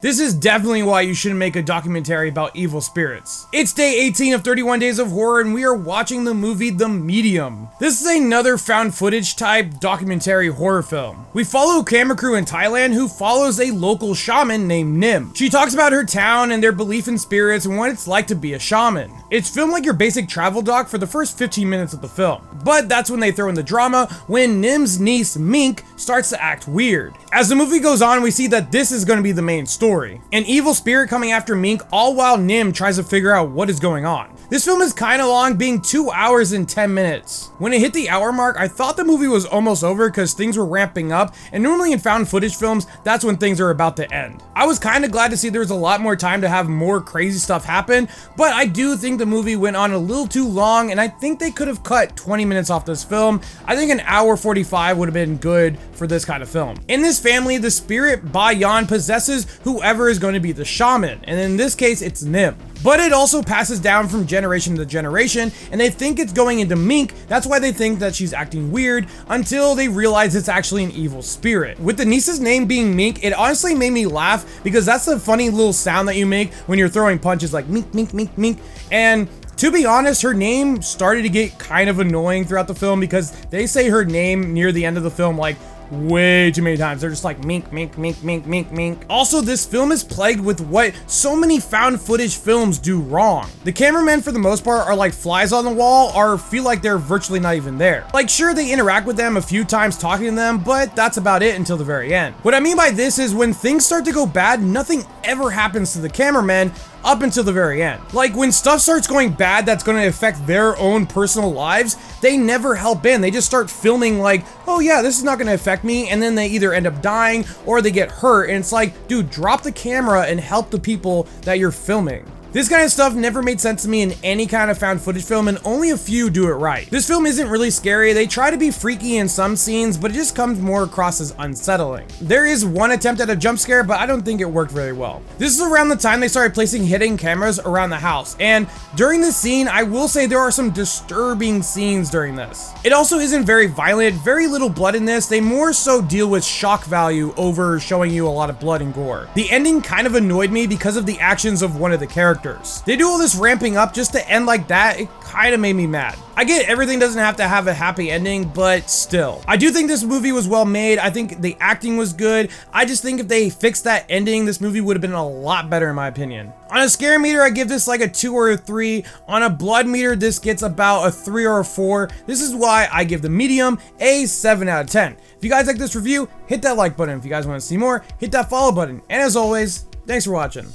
This is definitely why you shouldn't make a documentary about evil spirits. It's day 18 of 31 Days of Horror and we are watching the movie The Medium. This is another found footage type documentary horror film. We follow a camera crew in Thailand who follows a local shaman named Nim. She talks about her town and their belief in spirits and what it's like to be a shaman. It's filmed like your basic travel doc for the first 15 minutes of the film. But that's when they throw in the drama when Nim's niece Mink starts to act weird. As the movie goes on, we see that this is going to be the main story. An evil spirit coming after Mink, all while Nim tries to figure out what is going on. This film is kind of long, being 2 hours and 10 minutes. When it hit the hour mark, I thought the movie was almost over because things were ramping up, and normally in found footage films, that's when things are about to end. I was kind of glad to see there was a lot more time to have more crazy stuff happen, but I do think the movie went on a little too long, and I think they could have cut 20 minutes off this film. I think an hour 45 would have been good for this kind of film. In this family, the spirit Ba Yan possesses whoever is going to be the shaman, and in this case, it's Nim. But it also passes down from generation to generation, and they think it's going into Mink. That's why they think that she's acting weird until they realize it's actually an evil spirit. With the niece's name being Mink, it honestly made me laugh because that's the funny little sound that you make when you're throwing punches, like mink, mink, mink, mink. And to be honest, her name started to get kind of annoying throughout the film because they say her name near the end of the film like way too many times. They're just like mink, mink, mink, mink, mink, mink. Also, this film is plagued with what so many found footage films do wrong. The cameramen, for the most part, are like flies on the wall or feel like they're virtually not even there. Like, sure, they interact with them a few times talking to them, but that's about it until the very end. What I mean by this is when things start to go bad, nothing ever happens to the cameramen up until the very end. Like, when stuff starts going bad that's going to affect their own personal lives, they never help in. They just start filming like, oh yeah, this is not going to affect me, and then they either end up dying or they get hurt, and it's like, dude, drop the camera and help the people that you're filming. This kind of stuff never made sense to me in any kind of found footage film, and only a few do it right. This film isn't really scary. They try to be freaky in some scenes, but it just comes more across as unsettling. There is one attempt at a jump scare, but I don't think it worked very well. This is around the time they started placing hidden cameras around the house, and during this scene, I will say there are some disturbing scenes during this. It also isn't very violent, very little blood in this. They more so deal with shock value over showing you a lot of blood and gore. The ending kind of annoyed me because of the actions of one of the characters. They do all this ramping up just to end like that. It kind of made me mad. I get everything doesn't have to have a happy ending, but still. I do think this movie was well made. I think the acting was good. I just think if they fixed that ending, this movie would have been a lot better in my opinion. On a scare meter, I give this like a 2 or a 3. On a blood meter, this gets about a 3 or a 4. This is why I give The Medium a 7 out of 10. If you guys like this review, hit that like button. If you guys want to see more, hit that follow button. And as always, thanks for watching.